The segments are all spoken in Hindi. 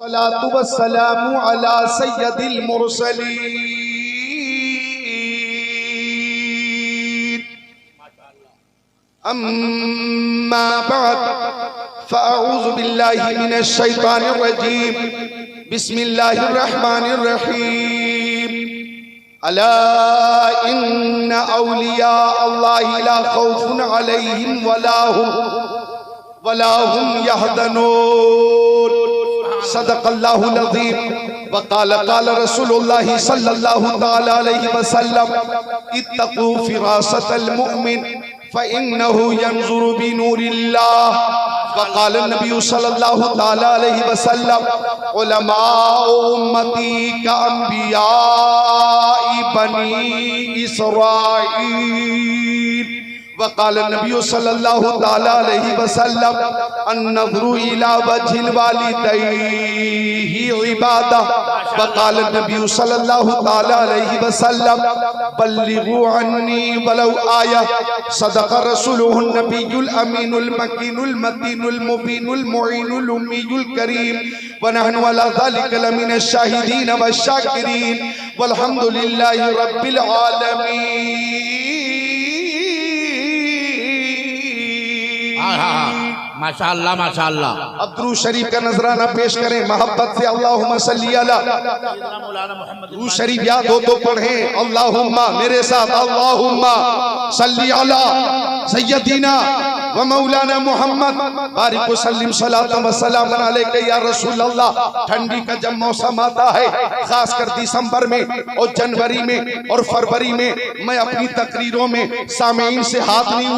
सलातु वस्सलामु अला सय्यदिल मुरसलीन अम्मा बाद फ़अऊज़ु बिल्लाहि मिनश शैतानिर रजीम बिस्मिल्लाहिर रहमानिर रहीम अला इन्ना औलिया अल्लाहि ला खौफुन अलैहिम वला हुम यहज़नून सदक़ल्लाहुल अज़ीम वक़ाल क़ाल रसूलुल्लाहि सल्लल्लाहु तआला अलैहि वसल्लम इत्तक़ू फ़िरासतल मुमिन फ़इन्नहु यंज़ुरु बिनूरिल्लाह वक़ाल नबी सल्लल्लाहु तआला अलैहि वसल्लम उलमाउ उम्मती कअंबियाइ बनी इसराईल वक़ाल नबी सल्लल्लाहु तआला अलैहि वसल्लम अन्नज़्रु इला वज्हिल वालिदैहि इबादा वक़ाल नबी सल्लल्लाहु तआला अलैहि वसल्लम बल्लिगु अन्नी वलौ आया सदक़ रसूलुहुन नबियुल अमीनुल मकीनुल मतीनुल मुबीनुल मुईनुल उम्मीयुल करीम व नहनु अला ज़ालिका लमिनश शाहिदीन वश्शाकिरीन वल्हम्दुलिल्लाहि रब्बिल आलमीन। माशाअल्लाह माशाअल्लाह। अब दुरूद शरीफ का नजराना पेश करें मोहब्बत से। अल्लाहुम्मा सल्ली अला, दुरूद शरीफ याद हो तो पढ़ें। अल्लाहुम्मा मेरे साथ, अल्लाहुम्मा सल्ली अला सय्यदीना व मौलाना मोहम्मद बारिक व सल्लिम सलातन व सलामन अलैका या रसूल अल्लाह। ठंडी का जब मौसम आता है, खासकर दिसंबर में और जनवरी में और फरवरी में, मैं अपनी तकरीरों में सामीन से हाथ नहीं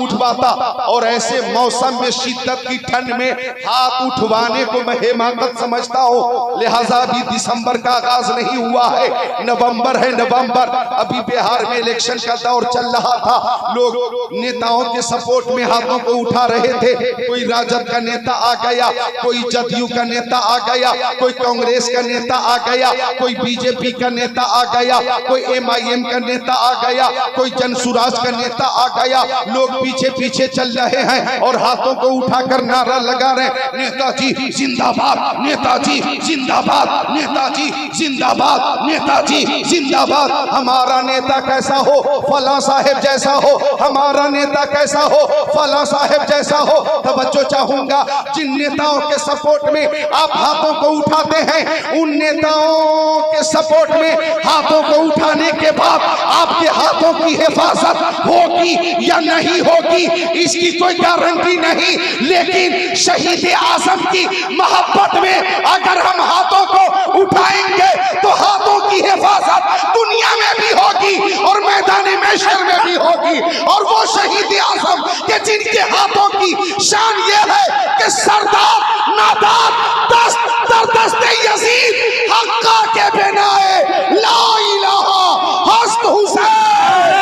उठवाता और ऐसे मौसम में शिद्दत की ठंड में हाथ उठवाने को मैं हिमाकत समझता हूँ। लिहाजा भी दिसंबर का आगाज नहीं हुआ है, नवंबर है। नवंबर अभी बिहार में इलेक्शन का दौर चल रहा था, लोग नेताओं के सपोर्ट में हाथों को उठा रहे थे। कोई राजद का नेता आ गया, कोई जदयू का नेता आ गया, कोई कांग्रेस का नेता आ गया, कोई बीजेपी का नेता आ गया, कोई MIM का नेता आ गया, कोई जनसुराज का नेता आ गया। लोग पीछे पीछे चल रहे हैं और हाथों को उठाकर नारा लगा रहे हैं, नेताजी जिंदाबाद, नेताजी जिंदाबाद, नेताजी जिंदाबाद, नेताजी जिंदाबाद। हमारा नेता कैसा हो, फला साहेब जैसा हो, हमारा नेता कैसा हो, फला साहेब जैसा हो। तवज्जो चाहूंगा, जिन नेताओं के सपोर्ट में आप हाथों को उठाते हैं, उन नेताओं के सपोर्ट में हाथों को उठाने के बाद आपके हाथों की हिफाजत होगी या नहीं होगी इसकी कोई गारंटी नहीं, लेकिन शहीद आजम की मोहब्बत में अगर हम हाथों को उठाएंगे तो हाथों की हिफाजत दुनिया में भी होगी और मैदान महशर में भी होगी। और वो शहीद आजम के जिनके हाथों की शान ये है कि सरदार नादार दस्त दर दस्ते यजीद हक्का के बिनाए ला इलाहा हस्त हुसैन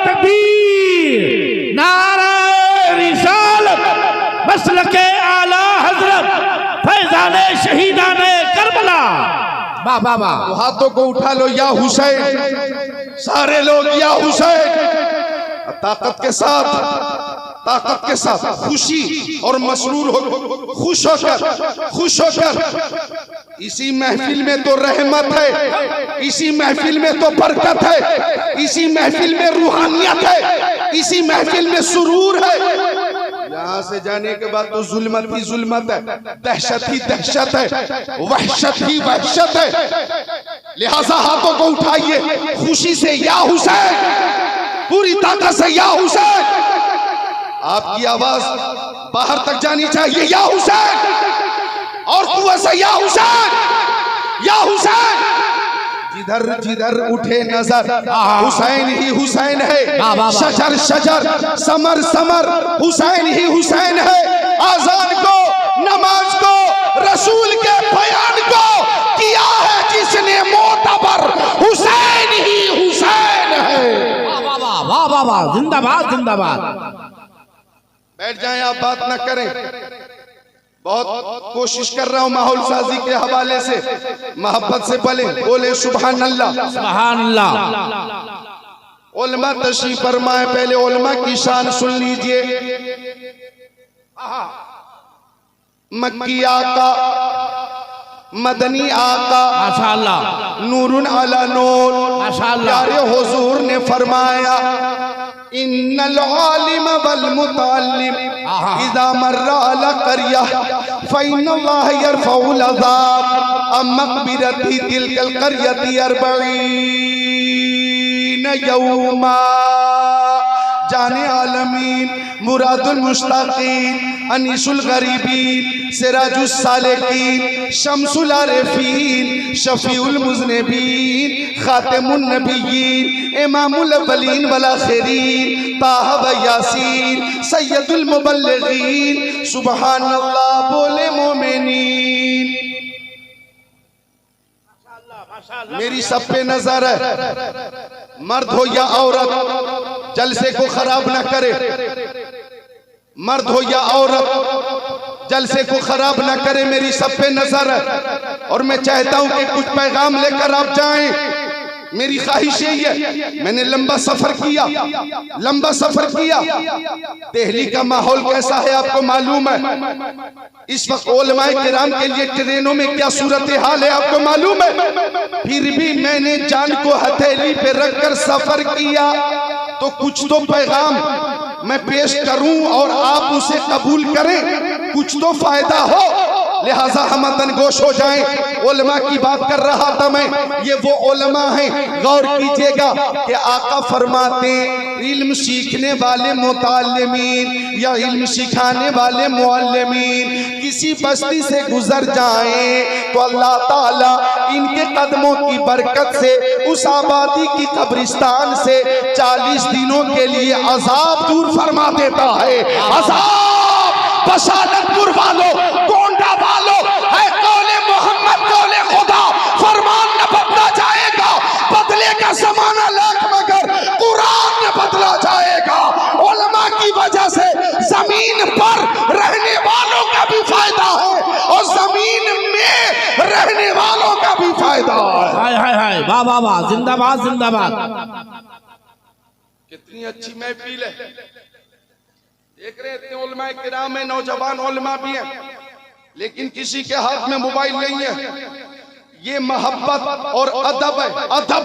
तकबीर नारा रिसालत मसलके आला हजरत फैजाने शहीदाने करबला। बाबा तो हाथों को उठा लो, या हुसैन, सारे लोग या हुसैन। ताकत के साथ खुशी और मसरूर हो, खुश होकर इसी महफिल में तो रहमत है, इसी महफिल में तो बरकत है, इसी महफिल में रूहानियत है, इसी महफिल में सुरूर है। यहाँ से जाने के बाद तो जुल्मत ही जुल्मत है, दहशत ही दहशत है, वहशत ही वहशत है। लिहाजा हाथों को उठाइए खुशी से, या हुसैन, पूरी ताकत से या हुसैन। आपकी आवाज बाहर तक जानी चाहिए, या हुसैन, और कुव्वत से या हुसैन, या हुसैन। जिधर जिधर उठे नजर हुसैन ही हुसैन है, शजर शजर समर समर हुसैन ही हुसैन है। आजान को, नमाज को, रसूल के बयान को किया है जिसने मोतबर, हुसैन ही हुसैन है। वाह वाह वाह, जिंदाबाद जिंदाबाद। बैठ जाएं, आप बात ना करें। बहुत कोशिश कर रहा हूं माहौल साजी के हवाले से, मोहब्बत से बोले सुभान अल्लाह सुभान अल्लाह। उलमा तशरीफ फरमाए, पहले उलमा की शान सुन लीजिए। मक्की आका मदनी आका माशाअल्लाह नूरुन अला नूर माशाअल्लाह। प्यारे हुजूर ने फरमाया इन्नल आलिम वल मुतअल्लिम इज़ा मर्रा अला क़रिया फ़इन्नल्लाह यरफ़उल अज़ाब अम मक़बिरती तिलकल क़रियती 40 यौमा। जाने आलमीन मुरादुल मुश्ताकीन अनीसुल गरीबीन सिराजुस सालिकीन शम्सुल आरिफीन शफीउल मुज़निबीन खातिमुन नबिय्यीन इमामुल अव्वलीन वल आखिरीन ताहा व यासीन सय्यदुल मुबल्लिगीन सुबहानल्लाह बोले मोमिनीन। मेरी सब पे नजर है, मर्द हो या औरत जलसे को खराब ना करे, मर्द हो या औरत जलसे को खराब ना करे, मेरी सब पे नजर है। और मैं चाहता हूं कि कुछ पैगाम लेकर आप जाएं। मेरी ख्वाहिश यही है। मैंने लंबा सफर किया, लंबा सफर किया। दिल्ली का माहौल कैसा है आपको मालूम है। इस वक्त उलमाए किराम के लिए ट्रेनों में क्या सूरत हाल है आपको मालूम है। फिर भी मैंने जान को हथेली पे रखकर सफर किया तो कुछ तो पैगाम मैं पेश करूं और आप उसे कबूल करें, कुछ तो फायदा हो। लिहाजा हम गोश हो जाएं। उलमा की बात कर रहा था मैं, ये वो उलमा हैं, गौर कीजिएगा कि आका फरमाते इल्म सीखने वाले मुताल्लिमीन या इल्म सिखाने वाले मुअल्लिमीन किसी बस्ती से गुजर जाएं तो अल्लाह ताला इनके कदमों की बरकत से उस आबादी की कब्रिस्तान से 40 दिनों के लिए अजाब दूर फरमा देता है। अजाब बसालतपुर वालों, गोंडा वालों, है कौले मोहम्मद कौले खुदा, फरमान न बदला जाएगा, बदलेगा ज़माना लाख मगर कुरान न बदला जाएगा। उलमा की वजह से जमीन पर रहने वालों का भी फायदा है और जमीन में रहने वालों का भी फायदा है। हाय हाय हाय, वाह वाह वाह, जिंदाबाद जिंदाबाद। कितनी अच्छी महफिल है। देख रहे इतने उलमाए किराम में, नौजवान उलमा भी हैं, लेकिन किसी के हाथ में मोबाइल नहीं है। ये मोहब्बत और अदब है, अदब।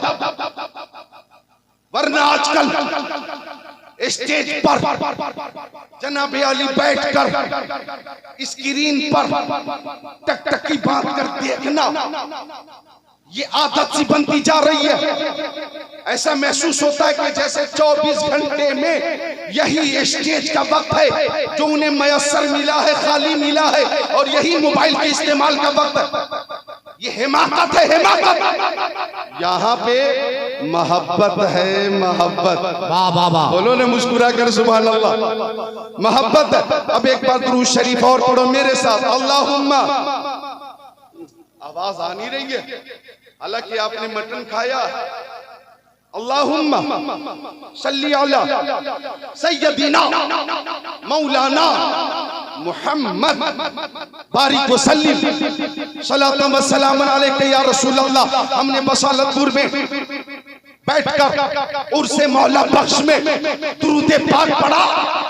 वरना आजकल स्टेज पर जनाब अली बैठकर स्क्रीन पर टक टक की बात कर देखना, ये आदत सी बनती जा रही है। ऐसा महसूस होता है कि जैसे 24 घंटे में यही स्टेज का वक्त है जो उन्हें मयसर मिला है, खाली मिला है, और यही मोबाइल के इस्तेमाल का वक्त है। ये हिमाकत है, हिमाकत। यहाँ पे मोहब्बत है, मोहब्बत। वाह वाह वाह, बोलो ने मुस्कुरा कर सुभान अल्लाह। मोहब्बत है। अब एक बार दुरूद शरीफ और पढ़ो मेरे साथ। अल्लाहुम्मा, आवाज आ नहीं रही है, हालांकि आपने मटन खाया। अल्लाहुम्मा सल्ली अला सय्यदिना मौलाना मुहम्मद बारिक व सल्लिम सलातन व सलामन अलैका या रसूल अल्लाह। हमने बसालतपुर में बैठकर उर्से मौला बख्श में दुरूद पाक पढ़ा।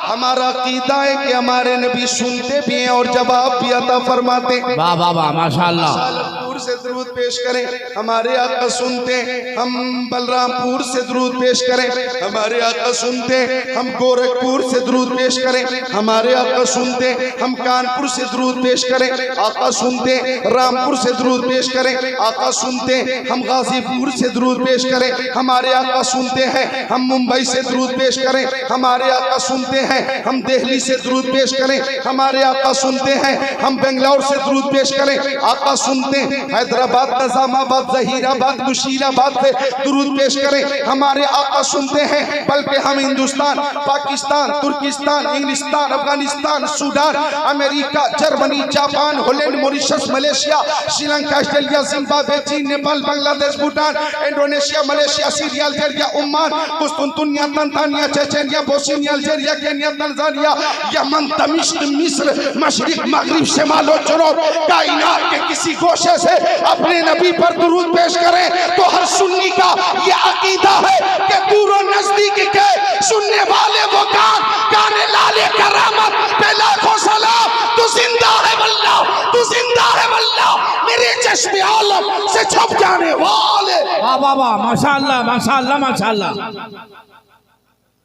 हमारा अकीदा है कि हमारे नबी सुनते भी हैं और जवाब भी अता फरमाते। वाह वाह वाह, माशाअल्लाह। बसालतपुर से दुरूद पेश करें, हमारे आका सुनते हैं। हम बलरामपुर से दुरूद पेश करें, हमारे आका सुनते हैं। हम गोरखपुर से दुरूद पेश करें, हमारे आका सुनते हैं। हम कानपुर से दुरूद पेश करें, आका सुनते हैं। रामपुर से दुरूद पेश करें, आका सुनते हैं। हम गाजीपुर से दुरूद पेश करें, हमारे आका सुनते हैं। हम मुंबई से दुरूद पेश करें, हमारे आका सुनते हैं। हम दिल्ली से दुरूद पेश करें, हमारे आका सुनते हैं। हम बेंगलोर से दुरूद पेश करें, आका सुनते हैं। हैदराबाद, निजामाबाद, जहीराबाद, मुशीराबाद से दुरूद पेश करें, हमारे आका सुनते हैं। बल्कि हम हिंदुस्तान, पाकिस्तान, तुर्किस्तान, इंग्लिस्तान, Afghanistan, Sudan, America, Germany, Japan, Holland, Mauritius, Malaysia, Sri Lanka, Australia, Zimbabwe, चीन, Nepal, Bangladesh, Bhutan, Indonesia, Malaysia, Syria, Algeria, Oman, कुस्तुनतुनिया, Tanzania, Chechnya, Bosnia, Algeria, Kenya, Tanzania, यमन, दमिश्क, मिस्र, मशरिक, मगरिब, शिमाल और जनूब, कायनात के किसी गोशे से अपने नबी पर दुरूद पेश करें तो हर सुन्नी का यह अकीदा है कि दूर और नजदीक के सुनने वाले वो काने लाले करामत पे लाखों सलाम। तू जिंदा है वल्लाह, तू जिंदा है वल्लाह। मेरे चश्मे आलम से छप जाने वाले। वाह वाह वाह, माशाअल्लाह माशाअल्लाह माशाअल्लाह।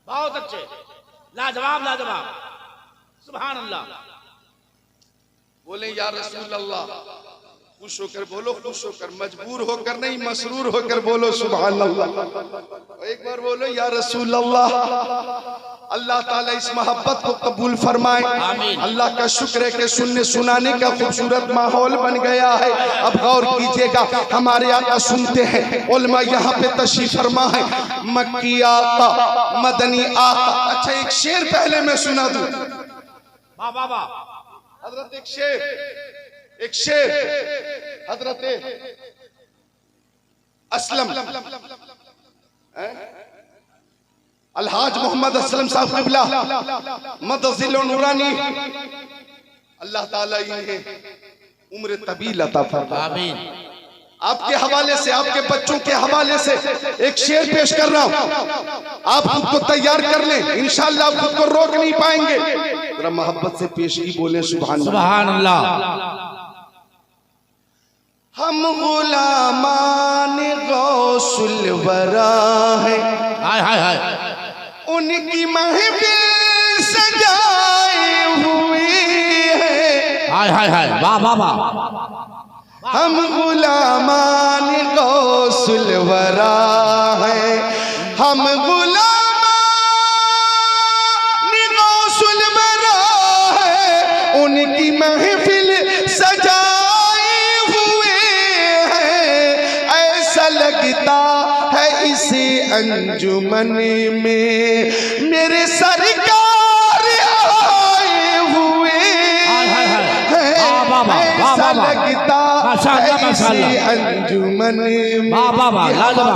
बहुत अच्छे, लाजवाब लाजवाब, सुभान अल्लाह। बोले या रसूल अल्लाह, खुश होकर बोलो, खुश होकर, मजबूर होकर नहीं, मसरूर होकर बोलो सुभान अल्लाह। एक बार बोलो या रसूल अल्लाह। अल्लाह ताला इस मोहब्बत को कबूल फरमाए। अल्लाह का शुक्र है कि सुनने सुनाने का खूबसूरत माहौल बन गया है। अब गौर कीजिएगा, हमारे आका सुनते हैं, उलमा यहाँ पे तशरीफ फरमा है। मक्की आका, मदनी आका। अच्छा एक शेर पहले मैं सुना दूं। वाह वाह वाह, हजरत एक शेर हजरत असलम अलहाज मोहम्मद असलम साहब क़िबला मदजिल नूरानी, अल्लाह ताला इन्हें उम्र तवील अता फरमाए। आमीन। आपके हवाले से, आपके बच्चों के हवाले से एक शेर पेश कर रहा हूं, आप खुद को तैयार कर लें, इंशाअल्लाह आप खुद को रोक नहीं पाएंगे। जरा मोहब्बत से पेशगी बोले सुभान सुभान अल्लाह। हम गुलामान गौसुल वरा है, हाय हाय हाय, उनकी महफिल सजाए हुए हैं। हाय हाय हाय, वाह वाह वाह। हम गुलामान गौसुल वरा है, हम गुलामान गौसुल वरा है, उनकी महफिल सजाए हुए हैं। ऐसा लगता है इसी अंजुमन में मेरे सरकार आए हुए हैं। ऐसा लगता अंजुमन में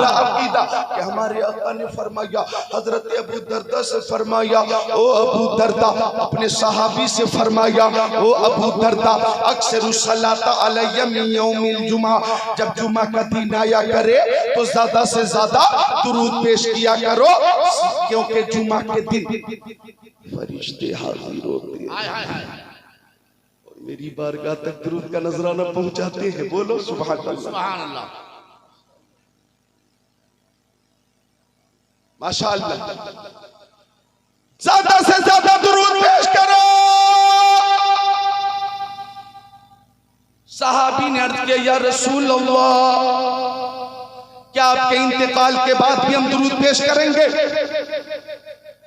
अकीदा कि हमारे आका ने फरमाया, हजरत अबू दरदा से फरमाया, ओ अबू दरदा, अपने सहाबी से फरमाया, ओ अबू दरदा, अक्सर सलाता अलैया मिन यौमिल जुमा, जब जुमा का दिन आया करे तो ज्यादा से ज्यादा दुरूद पेश किया करो, क्योंकि जुमा के दिन फरिश्ते हाजिर होते हैं, मेरी बारगाह तक दुरूद का नजराना पहुंचाते हैं। बोलो सुभान अल्लाह, सुभान अल्लाह। माशाअल्लाह, ज्यादा से ज्यादा दुरूद पेश करो। सहाबी ने अर्ज किया, या रसूल अल्लाह, क्या आपके इंतकाल के बाद भी हम दुरूद पेश करेंगे?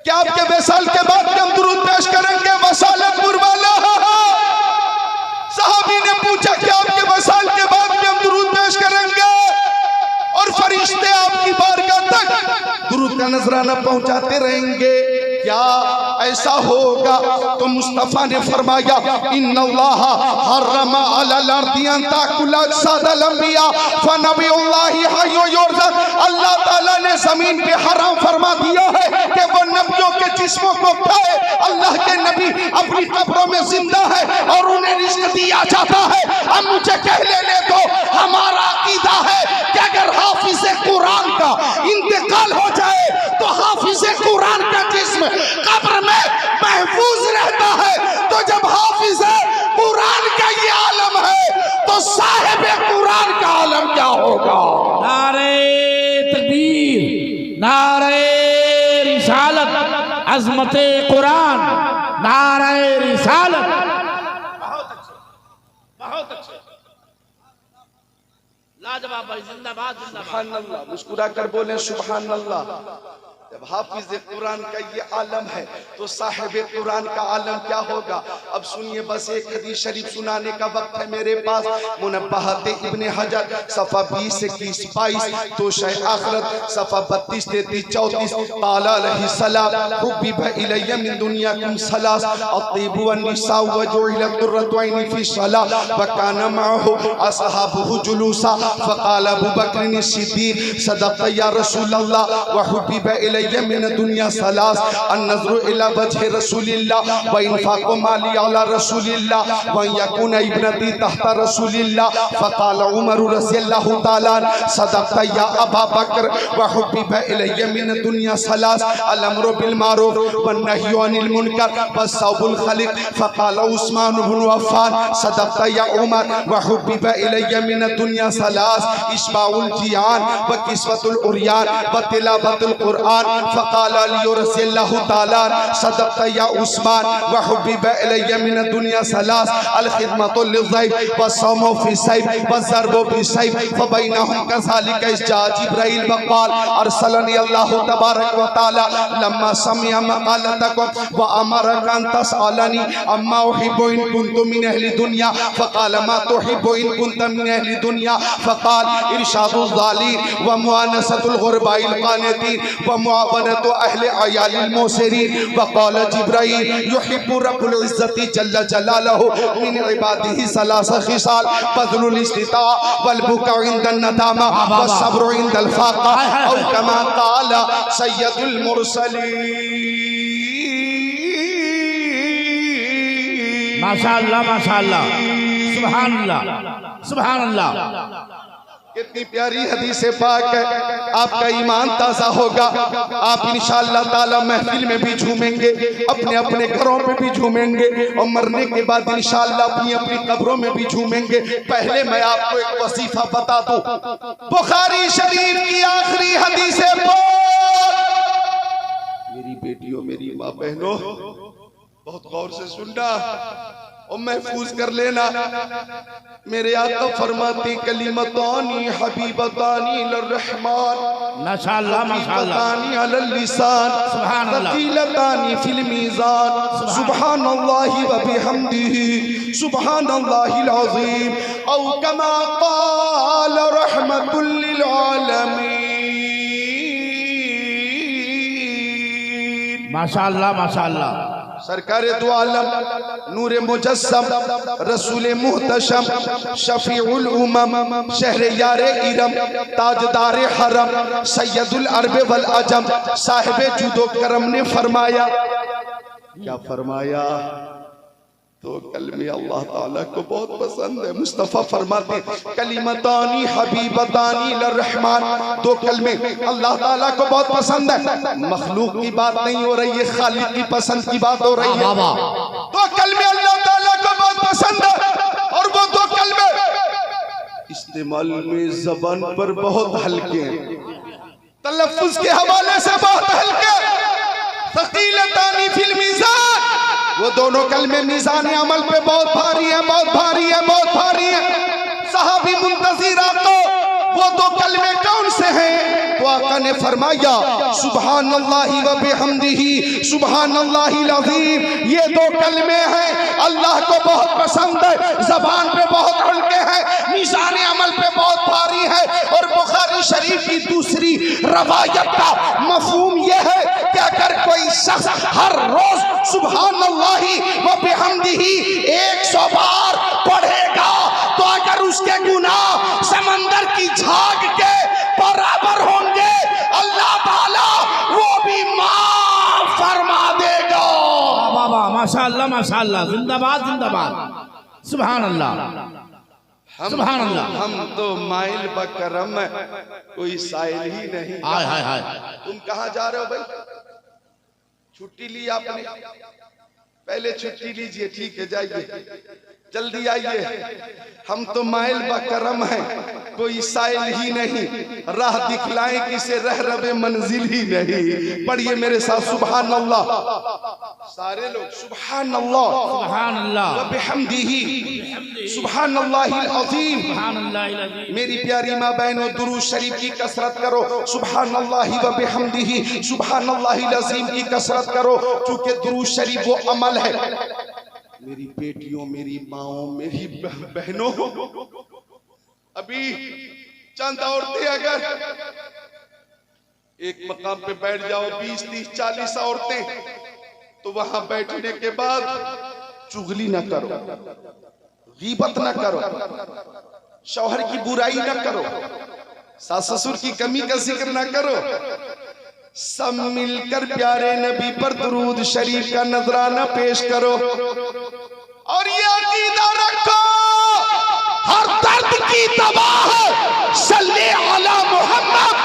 क्या आपके वसाल के बाद भी हम दुरूद पेश करेंगे? वसालत वाला सहाबी ने पूछा, क्या आपके वसाल के बाद भी हम दुरूद पेश करेंगे? और फरिश्ते आपकी बारगाह तक दुरूद का नजराना पहुंचाते रहेंगे, क्या ऐसा होगा? तो मुस्तफा ने फरमाया, इन्नल्लाह हर्रमा अलल अर्दी अन ताकुला सादल अंबिया फनबियुल्लाहि हय्यु युरज़क़। अल्लाह ताला ने जमीन पे हराम फरमा दिया है कि वो नबियों के जिस्मों को खाए। अल्लाह के नबी अपनी कब्रों में जिंदा है और उन्हें रिज़्क दिया जाता है। अब मुझे कह लेने दो, हमारा अकीदा है कि अगर हाफिज़े कुरान का इंतकाल हो जाए तो हाफिज़े कुरान का जिस्म कब्र में महफूज रहता है। तो जब हाफिज़े कुरान का ये आलम है तो साहिब कुरान का आलम क्या होगा? नारे तकबीर, नारे रिसालत, अज़मते कुरान, नारे रिसालत। बहुत अच्छे, बहुत अच्छे, लाजवाब भाई, जिंदाबाद जिंदाबाद। सुभान अल्लाह, मुस्कुरा कर बोले सुभान अल्लाह। जब हाफिज कुरान का ये आलम है तो साहिब कुरान का आलम क्या होगा? अब सुनिए, बस एक हदीस शरीफ सुनाने का वक्त है मेरे पास। मुनब्बहात इब्ने हजर सफ़ा 20 से 22, तो शाह आखिरत सफ़ा 32, 33, 34। ताला अलैहिस्सलाम हुब्बिब इलैया मिन दुनियाकुम सलास अत्तिबु वन निसा व जुइलत कुर्रतु ऐनी फी सलाह व काना माहु असहाबुहु जुलूसा फ़क़ाल अबू बकर सिद्दीक़ सदक़त या रसूल अल्लाह व हुब्बिब इलैया मिन दुनिया सलास अन-नज़रु इला वजहि रसूलिल्लाह व इनफाक़ु माली अला रसूलिल्लाह व यकुन इब्नती तहता रसूलिल्लाह फ़क़ाल उमर रज़ियल्लाहु तआला सदक़ता या अबा बकर व हुब्बिबा इलैया मिन दुनिया सलास अल-अम्रु बिल मारूफ व नह्यु अनिल मुनकर व सौबुल खलिक फ़क़ाल उस्मान इब्न अफ़्फ़ान सदक़ता या उमर व हुब्बिबा इलैया मिन दुनिया सलास इश्बाउल जियान व किस्वतुल उरियान व तिलावतुल कुरआन फ़क़ाल अली रज़ियल्लाहु तआला सदक़ता या उस्मान व हुब्बिबा इलैया मिन दुनिया सलास अल खिदमतु लिज़ैब व सौमु फी सैब व ज़रबु फी सैब व बैनहुम कज़ालिका इस्जा जिब्राइल व क़ाल अरसलनी अल्लाहु तबारक व तआला लम्मा समिअ मक़ालतकुम व अमरका अन तसअलनी अम्मा उहिब्बु इन कुन्तु मिन अहली दुनिया फ़क़ाल मा तुहिब्बु इन कुन्त मिन अहली दुनिया फ़क़ाल इरशादुज़ ज़ालिन व मुआनसतुल गुरबाइल क़ानितीन व मुआवनतु अहले अयालिल मुसिरीन व क़ाल जिब्राइल युहिब्बु रब्बुल इज़्ज़ति जल्ल जलालहु मिन इबादिही सलास खिसाल बज़लुल इस्तिता वल बुका इंदन नदामा व सब्रु इंदल फाक़ा औ कमा क़ाल सय्यदुल मुरसलीन। माशाअल्लाह माशाअल्लाह सुभान अल्लाह सुभान अल्लाह। कितनी प्यारी हदीस पाक है। आपका ईमान ताज़ा होगा, आप इंशाअल्लाह ताला महफिल में भी झूमेंगे, अपने अपने घरों में भी झूमेंगे और मरने के बाद इंशाअल्लाह अपनी अपनी कब्रों में भी झूमेंगे। पहले मैं आपको एक वजीफा बता दूं, बुखारी शरीफ की आखिरी हदीस है। मेरी बेटियों, मेरी माँ बहनों, बहुत गौर से सुनना और महफूज कर लेना। मेरे आका फरमाते कलिमतानी हबीबतानी लर्रहमान माशाअल्लाह माशाअल्लाह अलल लिसान सकीलतानी फिल मीज़ान सुब्हानल्लाहि व बिहम्दिही सुब्हानल्लाहिल अज़ीम औ कमा क़ाल रहमतुल लिल आलमीन। माशाअल्लाह माशाअल्लाह। सरकारे दो आलम नूरे मुजस्सम रसूले मुहतशम शफीउल उमम शहरे यारे इरम ताजदारे हरम सैयदुल अरब वल अजम साहिबे जुदो करम ने फरमाया, क्या फरमाया? तो कलमे अल्लाह ताला को बहुत पसंद है। मुस्तफ़ा फरमाते कलिमतानी हबीबतानी लर्रहमान, दो कलमे अल्लाह ताला को बहुत पसंद है। मखलूक की बात नहीं हो रही है, खालिक की पसंद की बात हो रही है। दो कलमे अल्लाह ताला को बहुत पसंद है और वो दो कलमे इस्तेमाल में ज़बान पर बहुत हल्के हैं, तलफ्फुज़ के हवाले से बहुत हल्के। सकीलतानी फिल मीज़ान, वो दोनों कलमे मीज़ान अमल पे बहुत भारी है, बहुत भारी है, बहुत भारी है। सहाबी मुंतज़िर तो वो दो कलमे कौन से हैं? तो आका ने फरमाया सुब्हानल्लाहि व बिहम्दिही सुब्हानल्लाहिल अज़ीम। ये दो कलमे हैं, अल्लाह को बहुत पसंद है, ज़बान पे बहुत हल्के हैं, मीज़ान अमल पे बहुत भारी है। और बुखारी शरीफ की दूसरी रवायत का मफ़हूम ये है कि अगर कोई शख्स हर रोज सुब्हानल्लाहि व बिहम्दिही 100 बार पढ़ेगा तो अगर उसके गुनाह समंदर की झाग के बराबर होंगे, अल्लाह ताला वो भी माफ फरमा देगा। बाबा माशाअल्लाह माशाअल्लाह, जिंदाबाद जिंदाबाद, सुभान अल्लाह सुभान अल्लाह। हम तो माइल बकरम है, कोई साइल ही नहीं। हाय हाय हाय। तुम कहाँ जा रहे हो भाई? छुट्टी ली आपने? पहले छुट्टी लीजिए, ठीक है, जाइए, जल्दी आइए। हम तो माइल बकरम हैं, कोई साइल ही नहीं, राह दिखलाएं किसे रह रबे मंजिल ही नहीं। पढ़िए मेरे साथ सुभान अल्लाह, सारे लोग सुभान अल्लाह सुभान अल्लाह व बिहम्दिही सुभान अल्लाहिल अज़ीम। सुभान अल्लाहिल अज़ीम। मेरी प्यारी माँ बहनों, दुरूद शरीफ की कसरत करो, सुभान अल्लाहि व बिहम्दिही सुभान अल्लाहिल अज़ीम की कसरत करो, क्योंकि दुरूद शरीफ वो अमल है। मेरी बेटियों, मेरी माओ, मेरी बहनों, अभी चंद औरतें अगर एक मकाम पे बैठ जाओ, 20, 30, 40 औरतें, तो वहां बैठने के बाद चुगली न करो, गीबत न करो, शौहर की बुराई न करो, सास ससुर की कमी का जिक्र न करो, सब मिलकर प्यारे नबी पर दुरूद शरीफ का नजराना पेश करो और ये अकीदा रखो हर दर्द की दवा है सल्ले अला मोहम्मद,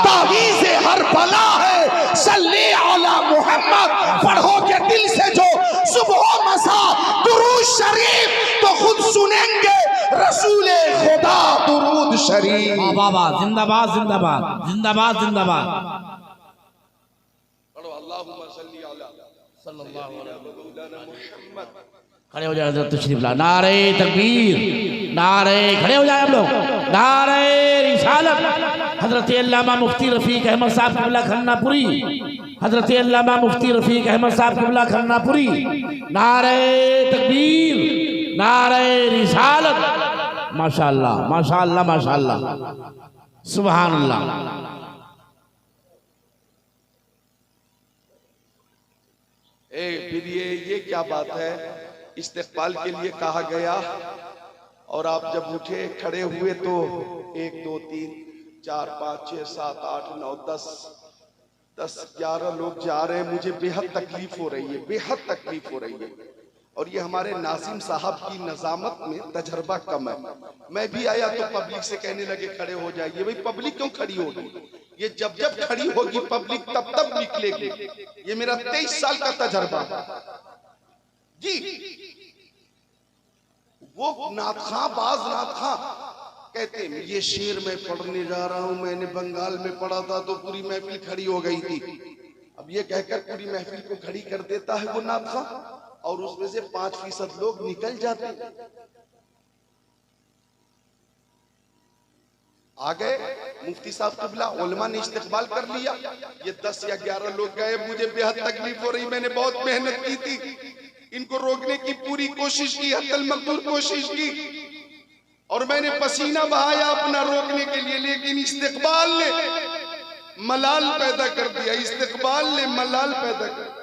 तावीज़ हर बला है सल्ले अला मोहम्मद। पढ़ोगे दिल से जो सुबह मसा दुरूद शरीफ तो खुद सुनेंगे रसूल खुदा दुरूद शरीफ। बाबा जिंदाबाद जिंदाबाद जिंदाबाद जिंदाबाद। खड़े हो जाए हज़रत तशरीफ ला। नारे तकबीर, नारे खड़े हो जाए हम लोग, नारे रिसालत। हजरत अल्लामा मुफ्ती रफीक अहमद साहब क़िबला खन्नापुरी, हजरत अल्लामा मुफ्ती रफीक अहमद साहब क़िबला खन्नापुरी। नारे तकबीर, नारे रिसालत। माशाअल्लाह माशाअल्लाह माशाअल्लाह, सुभान अल्लाह। फिर ये क्या बात है, इस्तिक़बाल के लिए कहा गया और आप जब उठे खड़े हुए तो 1 2 3 4 5 6 7 8 9 10 11 लोग जा रहे हैं। मुझे बेहद तकलीफ हो रही है, बेहद तकलीफ हो रही है। और ये हमारे नासिम साहब की नजामत में तजर्बा कम है। मैं भी आया तो पब्लिक से कहने लगे खड़े हो जाइए। भाई पब्लिक क्यों खड़ी होगी, ये जब जब खड़ी होगी पब्लिक तब तब निकलेगी। ये मेरा 23 साल का तजर्बा जी। वो नाथ खां, बाज नाथ खां कहते हैं ये शेर मैं पढ़ने जा रहा हूं, मैंने बंगाल में पढ़ा था तो पूरी महफिल खड़ी हो गई थी। अब ये कहकर पूरी महफिल को खड़ी कर देता है वो नाथ खां और उसमें से 5% लोग निकल जाते हैं। आ गए मुफ्ती साहब क़िबला, उलमा ने इस्तिक़बाल कर लिया। ये 10 या 11 लोग गए। मुझे बेहद तकलीफ हो रही, मैंने बहुत मेहनत की थी, इनको रोकने की पूरी कोशिश की, हत्तल मकदूर कोशिश की और मैंने पसीना बहाया अपना रोकने के लिए, लेकिन इस्तिक़बाल ने मलाल पैदा कर दिया। इस्तिक़बाल ने मलाल पैदा कर दिया।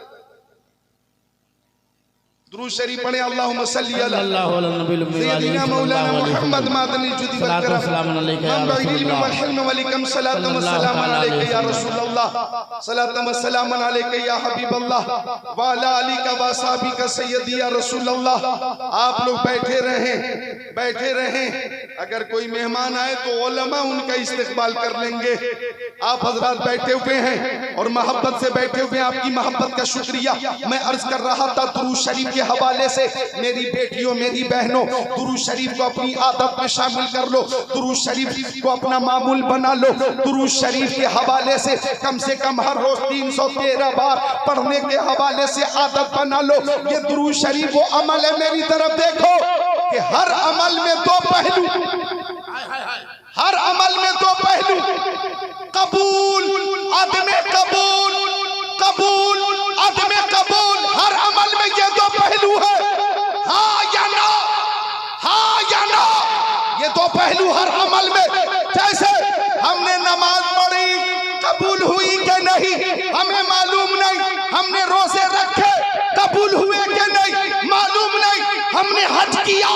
दुरूद शरीफ पढ़े, अल्लाहुम्मा सल्ली अला सय्यदिना मौलाना मुहम्मद मादनी जुदी वल करम मनबइल इल्म वल हिल्म वल हिकम। सलातु व सलामन अलैका या रसूलल्लाह, सलातु व सलामन अलैका या हबीबल्लाह व अला आलिका व असहाबिका सय्यदी या रसूलल्लाह। आप लोग बैठे रहें। अगर कोई मेहमान आए तो उलमा उनका इस्तिक़बाल कर लेंगे। आप हजरात बैठे हुए हैं और मोहब्बत से बैठे हुए हैं, आपकी मोहब्बत का शुक्रिया। मैं अर्ज कर रहा था दुरूद शरीफ के हवाले से, मेरी बेटियों मेरी बहनों दुरूद शरीफ को अपनी आदत में शामिल कर लो, दुरूद शरीफ को अपना मामूल बना लो। दुरूद शरीफ के हवाले से कम हर रोज 313 बार पढ़ने के हवाले से आदत बना लो। ये दुरूद शरीफ वो अमल है, मेरी तरफ देखो कि हर अमल में 2 पहलू, हर अमल में 2 पहलू, कबूल अदमे कबूल, कबूल अदमे कबूल। हर अमल में ये 2 पहलू है, हाँ या ना, हाँ या ना। ये 2 पहलू हर अमल में। जैसे हमने नमाज पढ़ी, कबूल हुई कि नहीं हमें मालूम नहीं। हमने रोजे रखे, कबूल हुए कि नहीं मालूम नहीं। हमने हज किया,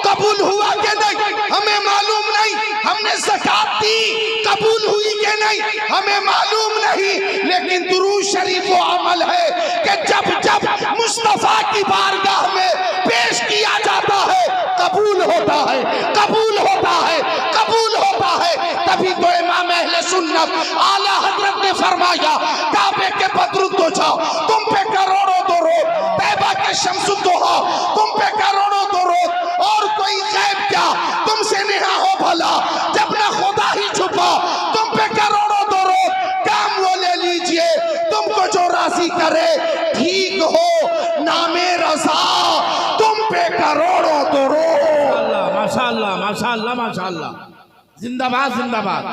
कबूल हुआ कि नहीं हमें मालूम नहीं। हमने ज़कात दी, कबूल हुई कि नहीं हमें मालूम नहीं। लेकिन दुरूद शरीफ वो अमल है कि जब जब मुस्तफा की बारगाह में पेश किया जाता है कबूल होता है, कबूल होता है, कबूल होता है। तभी तो इमाम अहले सुन्नत आला हजरत ने फरमाया काबे के बदरुद्दोजा तुम पे करोड़ों दुरूद, तैबा के शम्सुद्दोहा तुम पे करोड़ों दुरूद, और कोई गैब क्या तुमसे नेहा हो भला जब ना खुदा ही छुपा। तुम पे करोड़ों दुरूद, काम वो ले लीजिए तुमको जो राजी करे, ठीक हो नामे रज़ा तुम पे करोड़ों दुरूद। माशाअल्लाह माशाअल्लाह माशाअल्लाह, जिंदाबाद जिंदाबाद।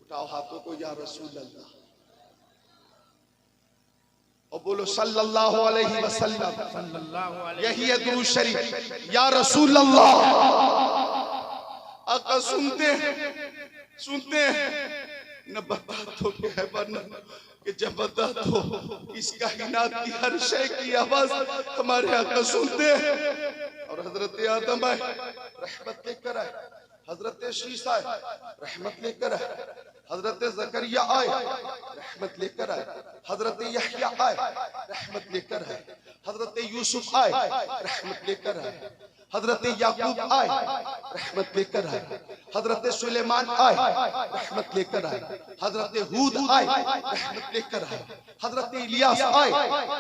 उठाओ हाथों को या रसूल अल्लाह और बोलो सल्लल्लाहु अलैहि वसल्लम। यही है दुरूद शरीफ, या रसूल अल्लाह। आका सुनते हैं न बर्बाद हो गया है, वरना कि जब बर्बाद हो इस कायनात की हर शय की आवाज हमारे आका सुनते हैं। और हजरत आदम आए रहमत लेकर आए, हजरत शीस आए, रहमत लेकर आए। हजरत जकरिया आए, रहमत लेकर आए। हजरत यहया आए, रहमत लेकर आए। हजरत यूसुफ आए, रहमत लेकर आए। हजरत याकूब आए, रहमत लेकर आए। हजरत सुलेमान आए, रहमत लेकर आए। हजरत हूद आए, रहमत लेकर आए। हजरत इलियास आए,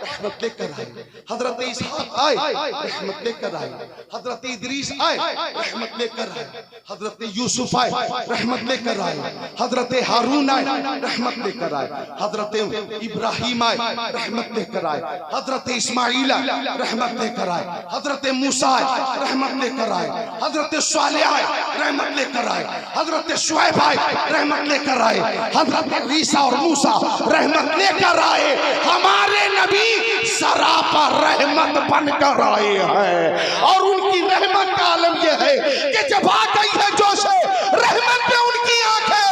रहमत लेकर आए। हजरत इसहाक आए, रहमत लेकर आए। हजरत इदरीस आए, रहमत लेकर आए। हजरत यूसुफ आए, रहमत लेकर आए। हजरत हारून आए, रहमत लेकर आए। हजरत इब्राहिम आए, रहमत लेकर आए। हजरत इस्माइल आए, रहमत लेकर आए। हजरत मूसा आए, रहमत लेकर आए। हजरत सालेह आए, रहमत लेकर आए। हजरत शुएब आए, रहमत लेकर आए। हजरत ईसा और मूसा रहमत लेकर आए। हमारे नबी सरापा रहमत बनकर आए हैं और उनकी रहमत का आलम यह है कि जब आ गई है जोश रहमत पे उनकी आंखें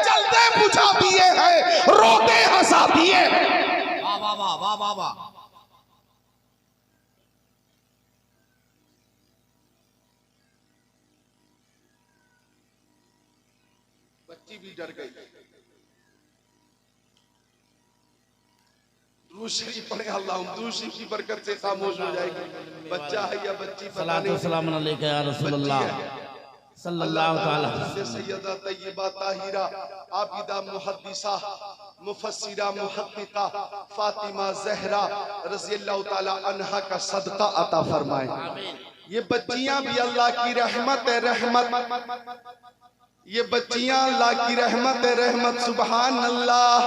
जलते बुझा दिए हैं, रोते हंसा दिए हैं। वाह वाह वाह वाह वाह वाह। बच्ची भी डर गई। दुरूद शरीफ पढ़े, अल्लाह दुरूद शरीफ की बरकत से खामोश हो जाएगी। बच्चा है या बच्ची पता सलातो नहीं। सलाम अलैका या रसूलल्लाह सल्लल्लाहु ताला सैयदा तय्यबा ताहिरा आबिदा मुहद्दिसा मुफस्सिरा मुहक्किका फातिमा ज़हरा रज़ियल्लाहु ताला अन्हा का सदका अता फरमाए। ये बच्चियां भी अल्लाह की रहमत है, रहमत। ये बच्चियां अल्लाह की रहमत है, रहमत। सुभान अल्लाह,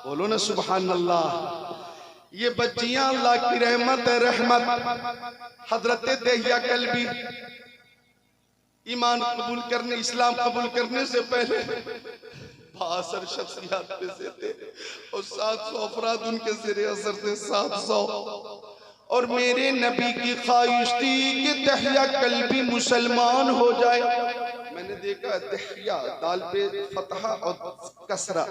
बोलो ना सुभान अल्लाह। ये बच्चियां अल्लाह की रहमत है, रहमत। हजरत दहिया कल्बी ईमान कबूल करने, इस्लाम कबूल करने से पहले बासर शख्सियात में से थे और 700 अफराद उनके ज़ेरे असर थे, 700। और मेरे नबी की ख्वाहिश थी कि दहिया कल्बी मुसलमान हो जाए। मैंने देखा दहिया दाल पे फतहा और कसरा,